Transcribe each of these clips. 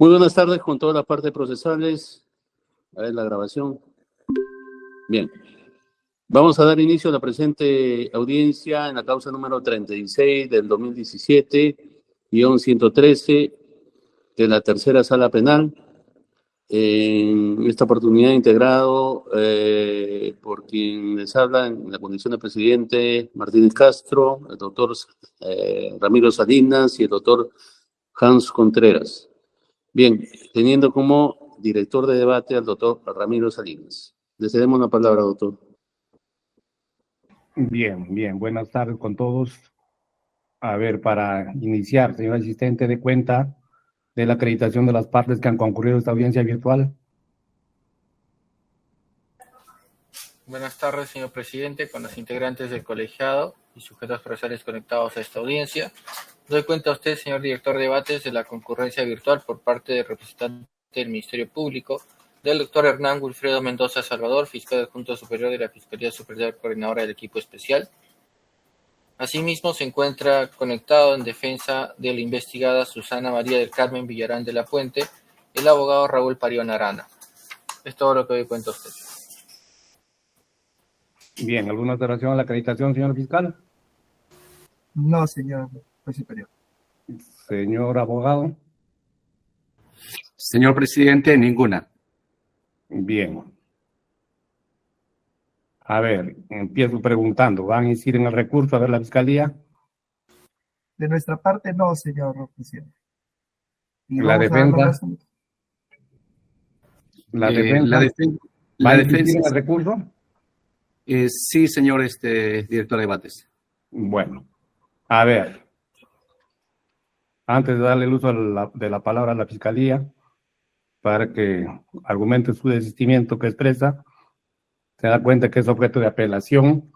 Muy buenas tardes con toda la parte procesales. A ver la grabación. Bien. Vamos a dar inicio a la presente audiencia en la causa número 36 del 2017-113 de la tercera sala penal. En esta oportunidad integrado por quien les habla en la condición de presidente Martínez Castro, el doctor Ramiro Salinas y el doctor Hans Contreras. Bien, teniendo como director de debate al doctor Ramiro Salinas. Le cedemos la palabra, doctor. Bien, buenas tardes con todos. A ver, para iniciar, señor asistente, de cuenta de la acreditación de las partes que han concurrido a esta audiencia virtual. Buenas tardes, señor presidente, con los integrantes del colegiado y sujetos procesales conectados a esta audiencia. Doy cuenta a usted, señor director de debates, de la concurrencia virtual por parte del representante del Ministerio Público, del doctor Hernán Wilfredo Mendoza Salvador, fiscal adjunto superior de la Fiscalía Superior Coordinadora del Equipo Especial. Asimismo, se encuentra conectado en defensa de la investigada Susana María del Carmen Villarán de la Puente, el abogado Raúl Parión Arana. Es todo lo que doy cuenta a usted. Bien, ¿alguna observación a la acreditación, señor fiscal? No, señor juez superior. Señor abogado. Señor presidente, ninguna. Bien. A ver, empiezo preguntando. ¿Van a insistir en el recurso a ver la fiscalía? De nuestra parte, no, señor presidente. ¿La defensa? ¿La defensa? ¿Va a insistir en el recurso? Sí, señor director de debates. Bueno, a ver. Antes de darle el uso de la palabra a la fiscalía, para que argumente su desistimiento que expresa, se da cuenta que es objeto de apelación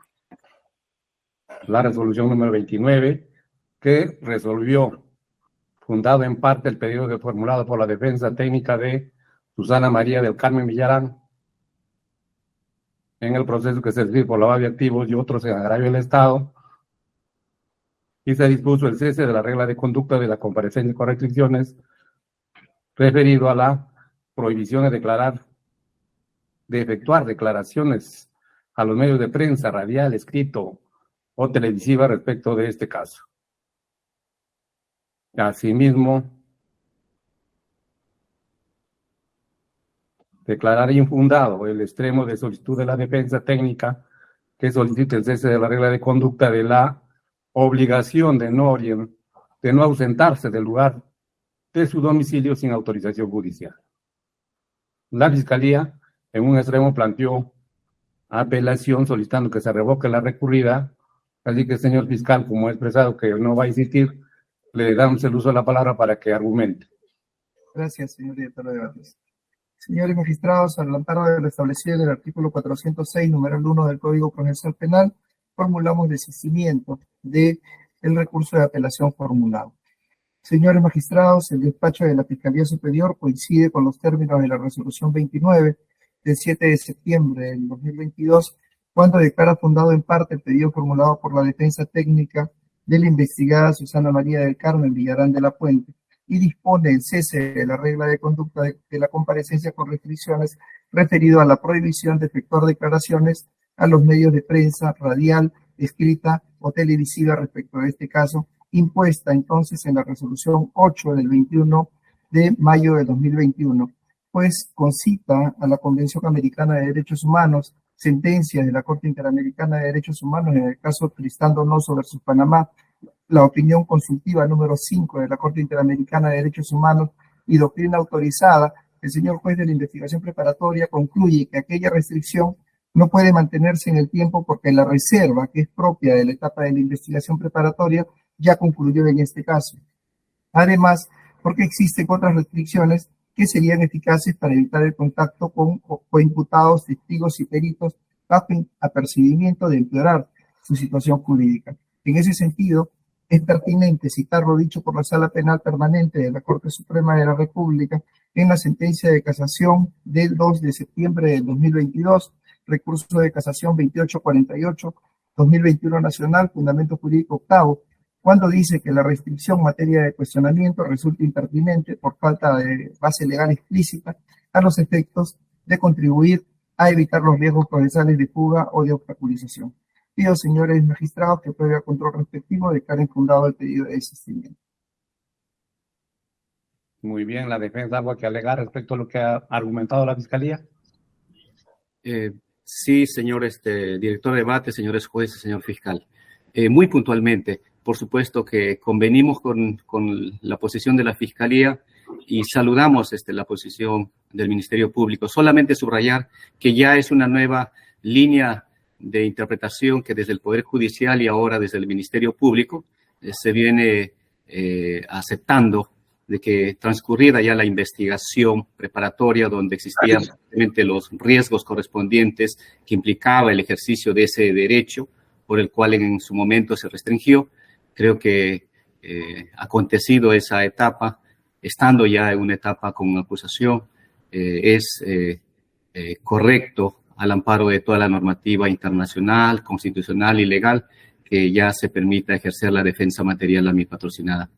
la resolución número 29, que resolvió, fundado en parte el pedido que formulado por la defensa técnica de Susana María del Carmen Villarán, en el proceso que se recibe por lavado de activos y otros en agravio del Estado, y se dispuso el cese de la regla de conducta de la comparecencia con restricciones referido a la prohibición de efectuar declaraciones a los medios de prensa, radial, escrito o televisiva respecto de este caso. Asimismo, declarar infundado el extremo de solicitud de la defensa técnica que solicite el cese de la regla de conducta de la obligación de no ausentarse del lugar de su domicilio sin autorización judicial. La Fiscalía, en un extremo, planteó apelación solicitando que se revoque la recurrida, así que, señor fiscal, como he expresado que no va a insistir, le damos el uso de la palabra para que argumente. Gracias, señor director de debates. Señores magistrados, al amparo de lo establecido en el artículo 406, numeral 1 del Código Procesal Penal, formulamos desistimiento del recurso de apelación formulado. Señores magistrados, el despacho de la Fiscalía Superior coincide con los términos de la resolución 29 del 7 de septiembre del 2022, cuando declara fundado en parte el pedido formulado por la defensa técnica de la investigada Susana María del Carmen Villarán de la Puente y dispone el cese de la regla de conducta de la comparecencia con restricciones referido a la prohibición de efectuar declaraciones a los medios de prensa, radial, escrita o televisiva respecto de este caso, impuesta entonces en la resolución 8 del 21 de mayo de 2021, pues concita a la Convención Americana de Derechos Humanos, sentencias de la Corte Interamericana de Derechos Humanos en el caso Tristán Donoso versus Panamá, la opinión consultiva número 5 de la Corte Interamericana de Derechos Humanos y doctrina autorizada. El señor juez de la investigación preparatoria concluye que aquella restricción no puede mantenerse en el tiempo porque la reserva, que es propia de la etapa de la investigación preparatoria, ya concluyó en este caso. Además, porque existen otras restricciones que serían eficaces para evitar el contacto con coimputados, testigos y peritos bajo apercibimiento de empeorar su situación jurídica. En ese sentido, es pertinente citar lo dicho por la Sala Penal Permanente de la Corte Suprema de la República en la sentencia de casación del 2 de septiembre del 2022, recurso de casación 2848, 2021 nacional, fundamento jurídico octavo, cuando dice que la restricción en materia de cuestionamiento resulta impertinente por falta de base legal explícita a los efectos de contribuir a evitar los riesgos procesales de fuga o de obstaculización. Pido, señores magistrados, que previo control respectivo declaren fundado el pedido de desistimiento. Muy bien, la defensa, ¿algo que alegar respecto a lo que ha argumentado la Fiscalía? Sí, señor director de debate, señores jueces, señor fiscal. Muy puntualmente, por supuesto que convenimos con la posición de la Fiscalía y saludamos la posición del Ministerio Público. Solamente subrayar que ya es una nueva línea de interpretación que desde el Poder Judicial y ahora desde el Ministerio Público se viene aceptando de que transcurrida ya la investigación preparatoria donde existían los riesgos correspondientes que implicaba el ejercicio de ese derecho por el cual en su momento se restringió. Creo que acontecido esa etapa, estando ya en una etapa con acusación, es correcto al amparo de toda la normativa internacional, constitucional y legal que ya se permita ejercer la defensa material a mi patrocinada.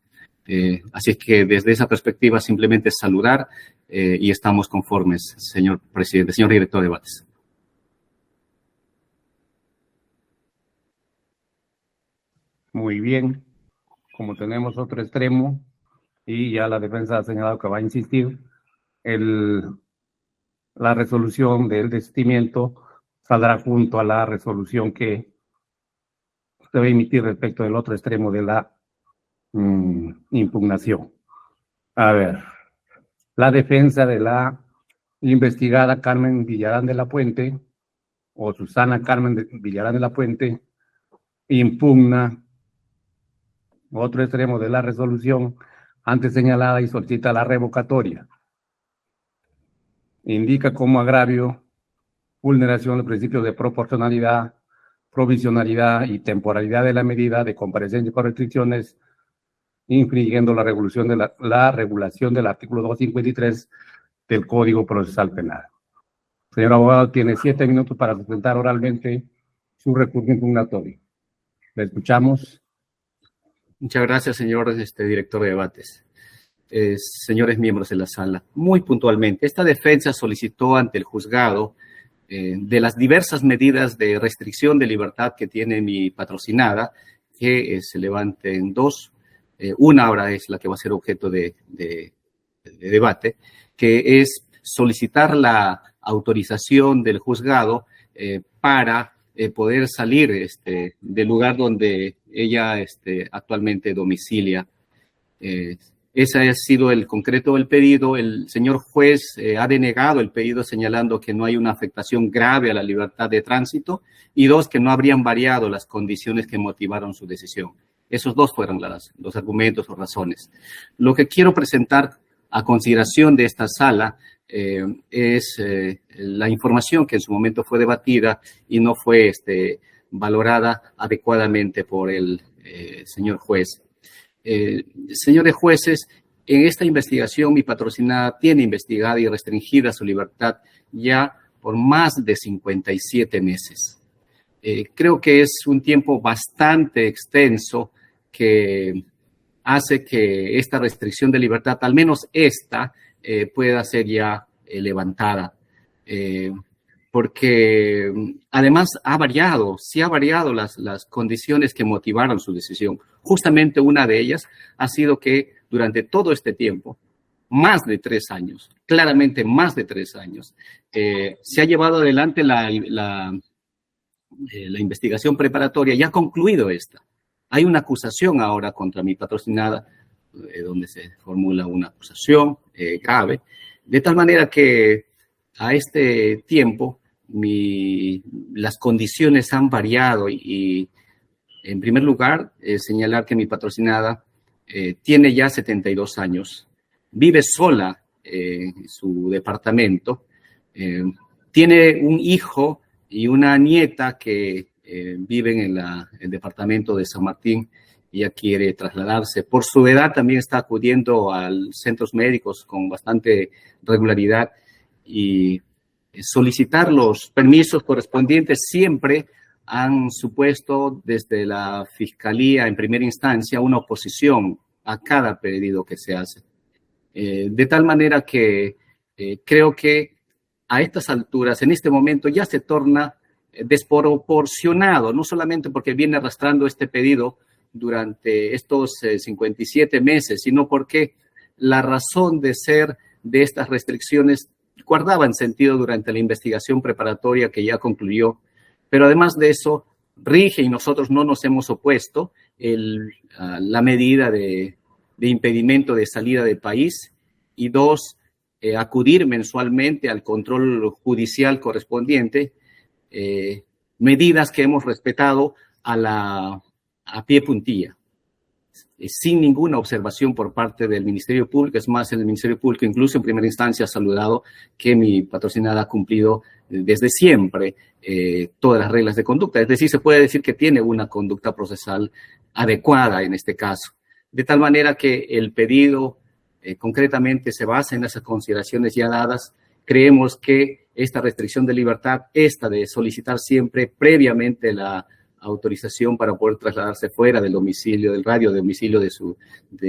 Así es que desde esa perspectiva simplemente saludar y estamos conformes, señor presidente, señor director de debates. Muy bien, como tenemos otro extremo y ya la defensa ha señalado que va a insistir, la resolución del desistimiento saldrá junto a la resolución que se va a emitir respecto del otro extremo de la impugnación. A ver, la defensa de la investigada Carmen Villarán de la Puente o Susana Carmen Villarán de la Puente impugna otro extremo de la resolución antes señalada y solicita la revocatoria. Indica como agravio vulneración de principios de proporcionalidad, provisionalidad y temporalidad de la medida de comparecencia con restricciones, infringiendo la regulación del artículo 253 del Código Procesal Penal. Señor abogado, tiene 7 minutos para sustentar oralmente su recurso impugnatorio. Le escuchamos. Muchas gracias, señor director de debates. Señores miembros de la sala, muy puntualmente, esta defensa solicitó ante el juzgado de las diversas medidas de restricción de libertad que tiene mi patrocinada, que se levanten dos. Una ahora es la que va a ser objeto de debate, que es solicitar la autorización del juzgado para poder salir del lugar donde ella actualmente domicilia. Ese ha sido el concreto del pedido. El señor juez ha denegado el pedido señalando que no hay una afectación grave a la libertad de tránsito y dos, que no habrían variado las condiciones que motivaron su decisión. Esos dos fueron los argumentos o razones. Lo que quiero presentar a consideración de esta sala es la información que en su momento fue debatida y no fue valorada adecuadamente por el señor juez. Señores jueces, en esta investigación mi patrocinada tiene investigada y restringida su libertad ya por más de 57 meses. Creo que es un tiempo bastante extenso que hace que esta restricción de libertad, al menos esta, pueda ser ya levantada. Porque además sí ha variado las condiciones que motivaron su decisión. Justamente una de ellas ha sido que durante todo este tiempo, más de 3 años, claramente más de 3 años, se ha llevado adelante la investigación preparatoria y ha concluido esta. Hay una acusación ahora contra mi patrocinada, donde se formula una acusación grave, de tal manera que a este tiempo las condiciones han variado y en primer lugar, señalar que mi patrocinada tiene ya 72 años, vive sola en su departamento, tiene un hijo y una nieta que viven en el departamento de San Martín. Ella quiere trasladarse. Por su edad también está acudiendo a centros médicos con bastante regularidad y solicitar los permisos correspondientes siempre han supuesto desde la Fiscalía en primera instancia una oposición a cada pedido que se hace. De tal manera que creo que a estas alturas, en este momento, ya se torna desproporcionado, no solamente porque viene arrastrando este pedido durante estos 57 meses, sino porque la razón de ser de estas restricciones guardaban sentido durante la investigación preparatoria que ya concluyó. Pero además de eso, rige, y nosotros no nos hemos opuesto, la medida de impedimento de salida del país, y dos, acudir mensualmente al control judicial correspondiente, medidas que hemos respetado a pie puntilla, sin ninguna observación por parte del Ministerio Público. Es más, el Ministerio Público incluso en primera instancia ha saludado que mi patrocinada ha cumplido desde siempre todas las reglas de conducta. Es decir, se puede decir que tiene una conducta procesal adecuada en este caso. De tal manera que el pedido concretamente se basa en esas consideraciones ya dadas. Creemos que esta restricción de libertad, esta de solicitar siempre previamente la autorización para poder trasladarse fuera del domicilio, del radio de domicilio de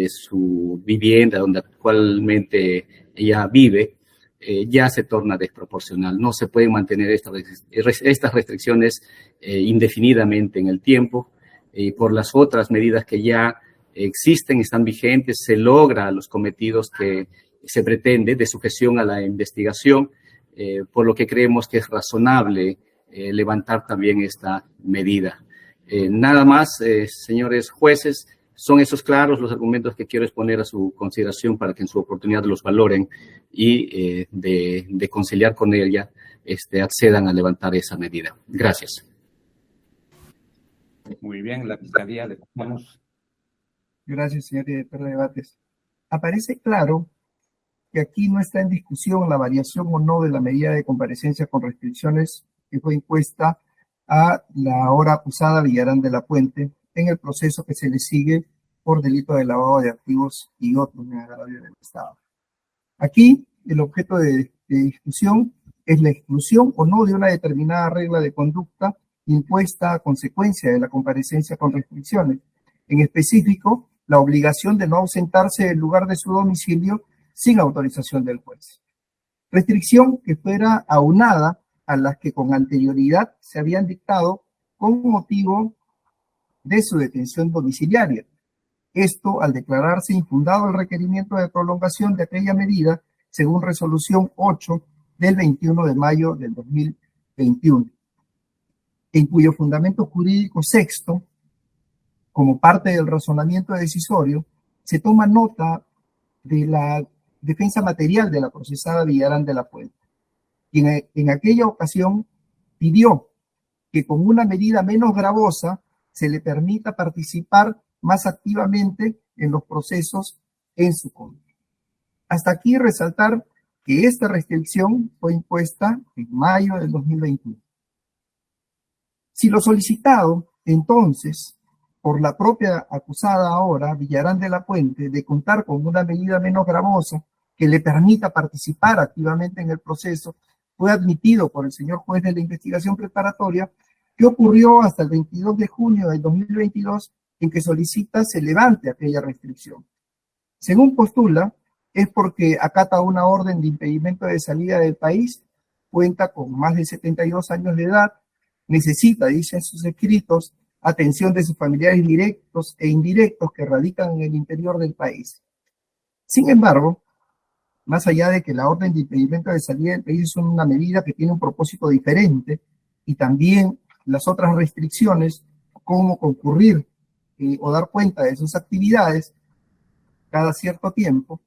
su vivienda, donde actualmente ella vive, ya se torna desproporcional. No se pueden mantener estas restricciones indefinidamente en el tiempo. Por las otras medidas que ya existen, están vigentes, se logra los cometidos que se pretende de sujeción a la investigación, por lo que creemos que es razonable levantar también esta medida. Nada más, señores jueces, son esos claros los argumentos que quiero exponer a su consideración para que en su oportunidad los valoren y de conciliar con ella accedan a levantar esa medida. Gracias. Muy bien, la Fiscalía le tomamos. Gracias, señor director de debates. Aparece claro que aquí no está en discusión la variación o no de la medida de comparecencia con restricciones que fue impuesta a la ahora acusada Villarán de la Puente en el proceso que se le sigue por delito de lavado de activos y otros en agravio del Estado. Aquí el objeto de discusión es la exclusión o no de una determinada regla de conducta impuesta a consecuencia de la comparecencia con restricciones. En específico, la obligación de no ausentarse del lugar de su domicilio sin autorización del juez. Restricción que fuera aunada a las que con anterioridad se habían dictado con motivo de su detención domiciliaria. Esto al declararse infundado el requerimiento de prolongación de aquella medida según resolución 8 del 21 de mayo del 2021, en cuyo fundamento jurídico sexto, como parte del razonamiento decisorio, se toma nota de la defensa material de la procesada Villarán de la Puente, quien en aquella ocasión pidió que con una medida menos gravosa se le permita participar más activamente en los procesos en su contra. Hasta aquí resaltar que esta restricción fue impuesta en mayo del 2021. Si lo solicitado, entonces, por la propia acusada ahora, Villarán de la Puente, de contar con una medida menos gravosa que le permita participar activamente en el proceso, fue admitido por el señor juez de la investigación preparatoria, que ocurrió hasta el 22 de junio del 2022, en que solicita se levante aquella restricción. Según postula, es porque acata una orden de impedimento de salida del país, cuenta con más de 72 años de edad, necesita, dice en sus escritos, atención de sus familiares directos e indirectos que radican en el interior del país. Sin embargo, más allá de que la orden de impedimento de salida del país es una medida que tiene un propósito diferente, y también las otras restricciones, como concurrir o dar cuenta de sus actividades cada cierto tiempo,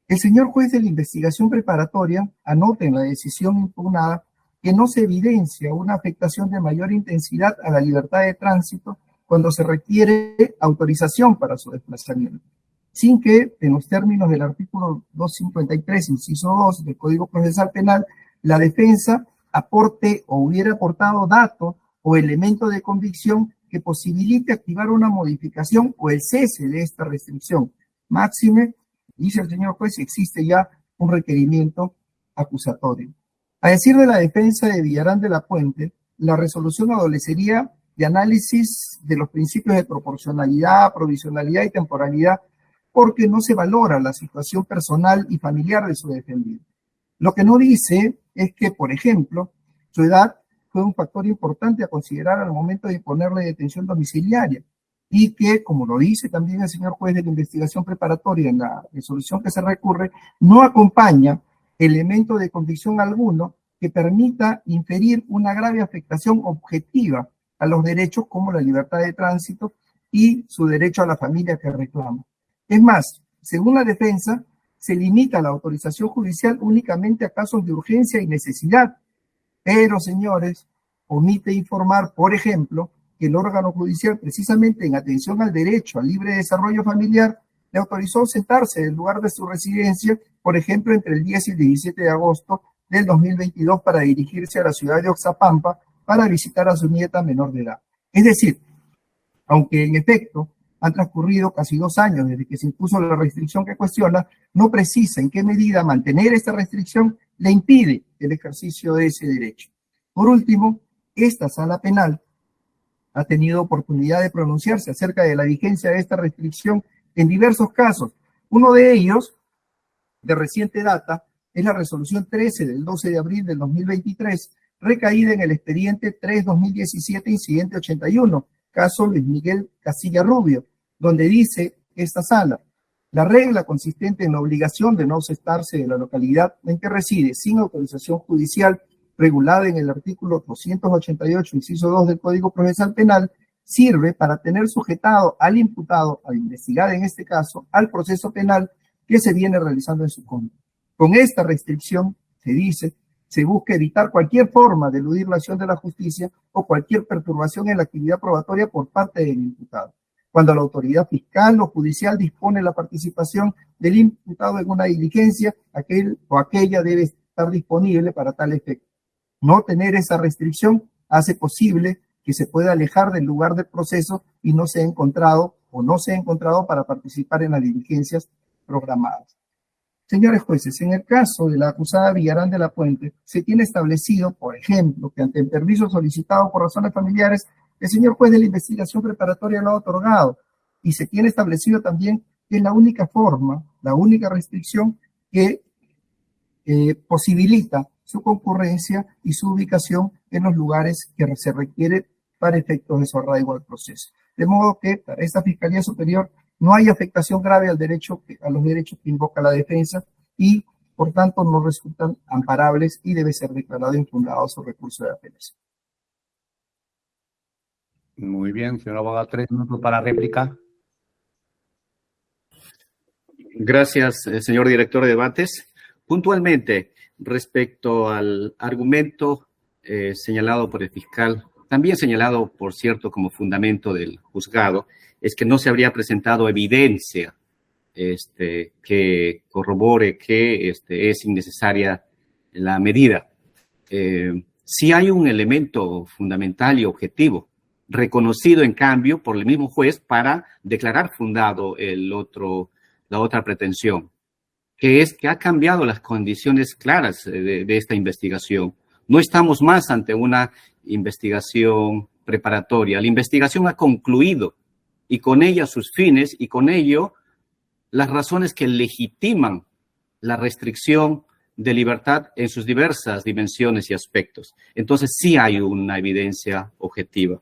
el señor juez de la investigación preparatoria anota en la decisión impugnada que no se evidencia una afectación de mayor intensidad a la libertad de tránsito cuando se requiere autorización para su desplazamiento, sin que, en los términos del artículo 253, inciso 2 del Código Procesal Penal, la defensa aporte o hubiera aportado dato o elemento de convicción que posibilite activar una modificación o el cese de esta restricción. Máxime, dice el señor juez, si existe ya un requerimiento acusatorio. A decir de la defensa de Villarán de la Puente, la resolución adolecería de análisis de los principios de proporcionalidad, provisionalidad y temporalidad, porque no se valora la situación personal y familiar de su defendido. Lo que no dice es que, por ejemplo, su edad fue un factor importante a considerar al momento de imponerle detención domiciliaria y que, como lo dice también el señor juez de la investigación preparatoria en la resolución que se recurre, no acompaña elemento de convicción alguno que permita inferir una grave afectación objetiva a los derechos como la libertad de tránsito y su derecho a la familia que reclama. Es más, según la defensa, se limita la autorización judicial únicamente a casos de urgencia y necesidad. Pero, señores, omite informar, por ejemplo, que el órgano judicial, precisamente en atención al derecho al libre desarrollo familiar, le autorizó ausentarse del lugar de su residencia, por ejemplo, entre el 10 y el 17 de agosto del 2022 para dirigirse a la ciudad de Oxapampa para visitar a su nieta menor de edad. Es decir, aunque en efecto han transcurrido casi 2 años desde que se impuso la restricción que cuestiona, no precisa en qué medida mantener esta restricción le impide el ejercicio de ese derecho. Por último, esta sala penal ha tenido oportunidad de pronunciarse acerca de la vigencia de esta restricción en diversos casos. Uno de ellos, de reciente data, es la resolución 13 del 12 de abril del 2023, recaída en el expediente 3-2017, incidente 81, caso Luis Miguel Casilla Rubio, donde dice esta sala: la regla consistente en la obligación de no ausentarse de la localidad en que reside sin autorización judicial regulada en el artículo 288, inciso 2 del Código Procesal Penal, sirve para tener sujetado al imputado, al investigado en este caso, al proceso penal que se viene realizando en su contra. Con esta restricción, se dice, se busca evitar cualquier forma de eludir la acción de la justicia o cualquier perturbación en la actividad probatoria por parte del imputado. Cuando la autoridad fiscal o judicial dispone la participación del imputado en una diligencia, aquel o aquella debe estar disponible para tal efecto. No tener esa restricción hace posible que se pueda alejar del lugar del proceso y no sea encontrado para participar en las diligencias programadas. Señores jueces, en el caso de la acusada Villarán de la Puente, se tiene establecido, por ejemplo, que ante el permiso solicitado por razones familiares, el señor juez de la investigación preparatoria lo ha otorgado, y se tiene establecido también que es la única forma, la única restricción que posibilita su concurrencia y su ubicación en los lugares que se requiere para efectos de su arraigo al proceso. De modo que para esta Fiscalía Superior no hay afectación grave a los derechos que invoca la defensa y, por tanto, no resultan amparables y debe ser declarado infundado su recurso de apelación. Muy bien, señor abogado, 3 minutos para réplica. Gracias, señor director de debates. Puntualmente, respecto al argumento señalado por el fiscal, también señalado, por cierto, como fundamento del juzgado, es que no se habría presentado evidencia que corrobore que es innecesaria la medida. Sí hay un elemento fundamental y objetivo, reconocido en cambio por el mismo juez para declarar fundado la otra pretensión, que es que ha cambiado las condiciones claras de esta investigación. No estamos más ante una investigación preparatoria. La investigación ha concluido y con ella sus fines y con ello las razones que legitiman la restricción de libertad en sus diversas dimensiones y aspectos. Entonces sí hay una evidencia objetiva.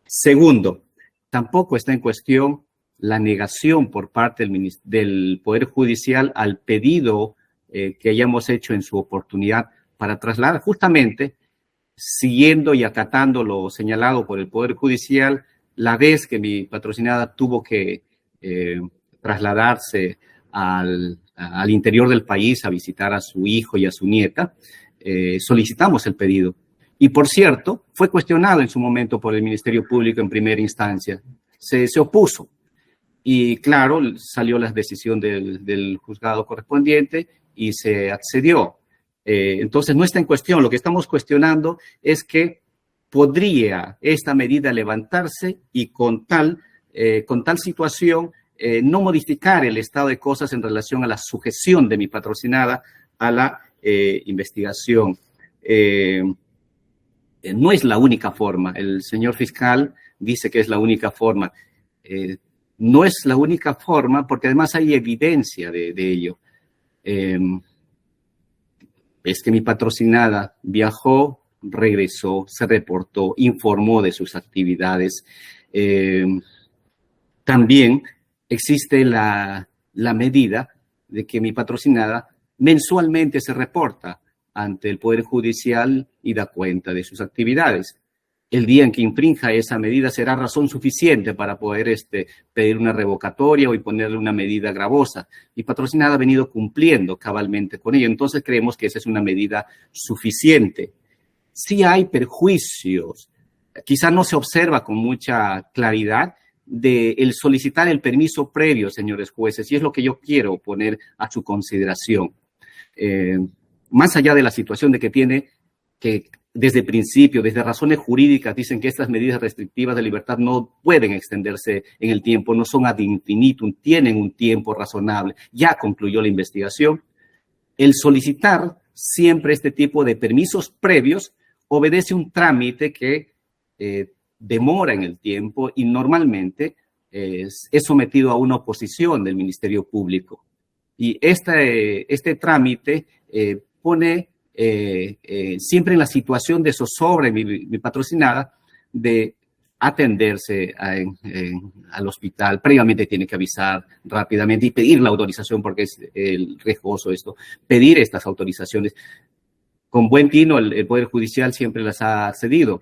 Segundo, tampoco está en cuestión la negación por parte del Poder Judicial al pedido que hayamos hecho en su oportunidad para trasladar, justamente siguiendo y acatando lo señalado por el Poder Judicial, la vez que mi patrocinada tuvo que trasladarse al interior del país a visitar a su hijo y a su nieta, solicitamos el pedido. Y por cierto, fue cuestionado en su momento por el Ministerio Público en primera instancia. Se opuso. Y claro, salió la decisión del juzgado correspondiente y se accedió. Entonces no está en cuestión. Lo que estamos cuestionando es que podría esta medida levantarse y con tal situación no modificar el estado de cosas en relación a la sujeción de mi patrocinada a la investigación. no es la única forma. El señor fiscal dice que es la única forma. No es la única forma porque además hay evidencia de ello. Es que mi patrocinada viajó, regresó, se reportó, informó de sus actividades. También existe la medida de que mi patrocinada mensualmente se reporta ante el Poder Judicial y da cuenta de sus actividades. El día en que infrinja esa medida será razón suficiente para poder pedir una revocatoria o imponerle una medida gravosa. Mi patrocinada ha venido cumpliendo cabalmente con ello, entonces creemos que esa es una medida suficiente. Sí hay perjuicios, quizá no se observa con mucha claridad de el solicitar el permiso previo, señores jueces, y es lo que yo quiero poner a su consideración. Más allá de la situación de que tiene que desde principio, desde razones jurídicas, dicen que estas medidas restrictivas de libertad no pueden extenderse en el tiempo, no son ad infinitum, tienen un tiempo razonable. Ya concluyó la investigación. El solicitar siempre este tipo de permisos previos obedece un trámite que demora en el tiempo y normalmente es sometido a una oposición del Ministerio Público. Y este trámite pone siempre en la situación de zozobra mi patrocinada de atenderse al hospital. Previamente tiene que avisar rápidamente y pedir la autorización porque es riesgoso esto, pedir estas autorizaciones. Con buen tino el Poder Judicial siempre las ha cedido,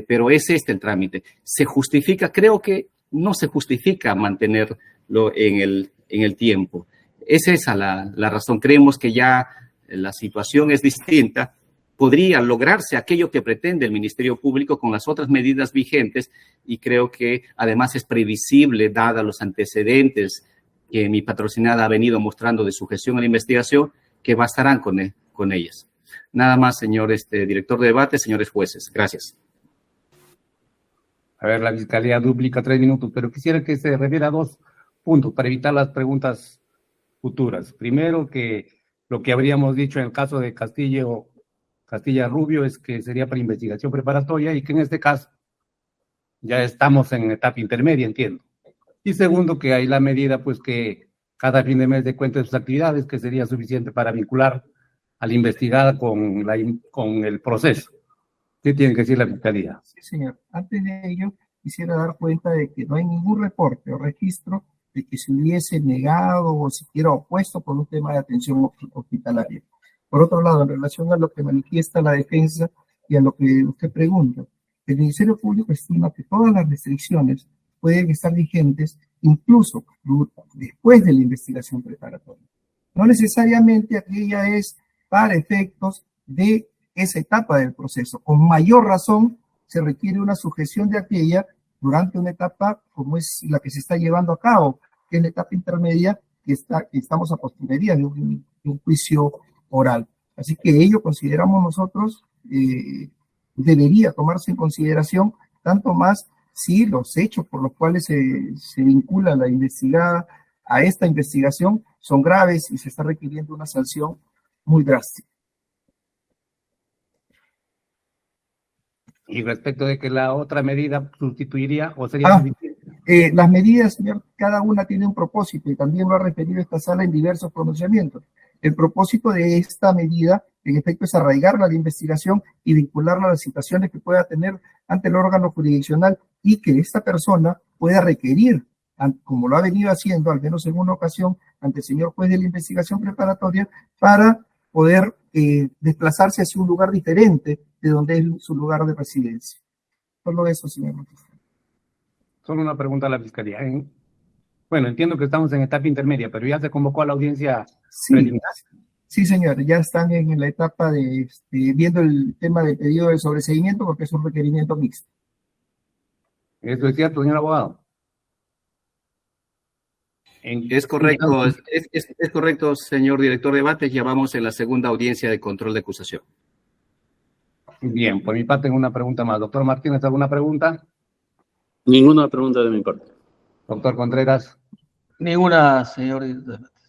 pero es el trámite. ¿Se justifica? Creo que no se justifica mantenerlo en el tiempo. Es esa la razón. Creemos que ya la situación es distinta, podría lograrse aquello que pretende el Ministerio Público con las otras medidas vigentes y creo que además es previsible, dada los antecedentes que mi patrocinada ha venido mostrando de sujeción a la investigación, que bastarán con ellas. Nada más, señor director de debate, señores jueces. Gracias. A ver, la Fiscalía duplica 3 minutos, pero quisiera que se refiera a 2 puntos para evitar las preguntas futuras. Primero, que lo que habríamos dicho en el caso de Castilla Rubio es que sería para investigación preparatoria y que en este caso ya estamos en etapa intermedia, entiendo. Y segundo, que hay la medida, pues que cada fin de mes de cuenta de sus actividades, que sería suficiente para vincular a la investigada con el proceso. ¿Qué tiene que decir la Fiscalía? Sí, señor. Antes de ello, quisiera dar cuenta de que no hay ningún reporte o registro de que se hubiese negado o siquiera opuesto por un tema de atención hospitalaria. Por otro lado, en relación a lo que manifiesta la defensa y a lo que usted pregunta, el Ministerio Público estima que todas las restricciones pueden estar vigentes incluso después de la investigación preparatoria. No necesariamente aquella es para efectos de esa etapa del proceso. Con mayor razón se requiere una sujeción de aquella durante una etapa como es la que se está llevando a cabo, que es la etapa intermedia que estamos a postrimería de un juicio oral. Así que ello consideramos nosotros debería tomarse en consideración, tanto más si los hechos por los cuales se vincula la investigada a esta investigación son graves y se está requiriendo una sanción muy drástica. Y respecto de que la otra medida sustituiría o sería suficiente. Las medidas, señor, cada una tiene un propósito y también lo ha referido esta sala en diversos pronunciamientos. El propósito de esta medida, en efecto, es arraigarla a la investigación y vincularla a las situaciones que pueda tener ante el órgano jurisdiccional y que esta persona pueda requerir, como lo ha venido haciendo, al menos en una ocasión, ante el señor juez de la investigación preparatoria, para poder desplazarse hacia un lugar diferente de donde es su lugar de residencia. Solo eso, señor. Solo una pregunta a la Fiscalía. Bueno, entiendo que estamos en etapa intermedia, pero ya se convocó a la audiencia preliminar. Sí, señor, ya están en la etapa de viendo el tema del pedido de sobreseimiento porque es un requerimiento mixto. ¿Eso es cierto, señor abogado? Es correcto, es correcto, señor director de debate. Ya vamos en la segunda audiencia de control de acusación. Bien, por mi parte tengo una pregunta más. Doctor Martínez, ¿alguna pregunta? Ninguna pregunta de mi parte. Doctor Contreras. Ninguna, señor director de debate.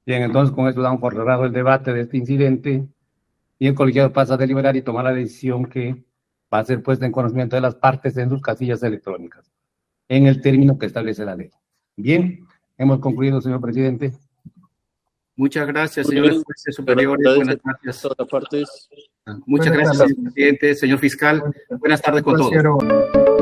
Bien, entonces con esto damos por cerrado el debate de este incidente y el colegiado pasa a deliberar y tomar la decisión que va a ser puesta en conocimiento de las partes en sus casillas electrónicas, en el término que establece la ley. Bien, hemos concluido, señor presidente. Muchas gracias, Muy señores bien. jueces superiores. Buenas tardes. Todas partes. Muchas Buenas gracias, tardes. señor presidente, señor fiscal. Buenas tardes con todos. Considero-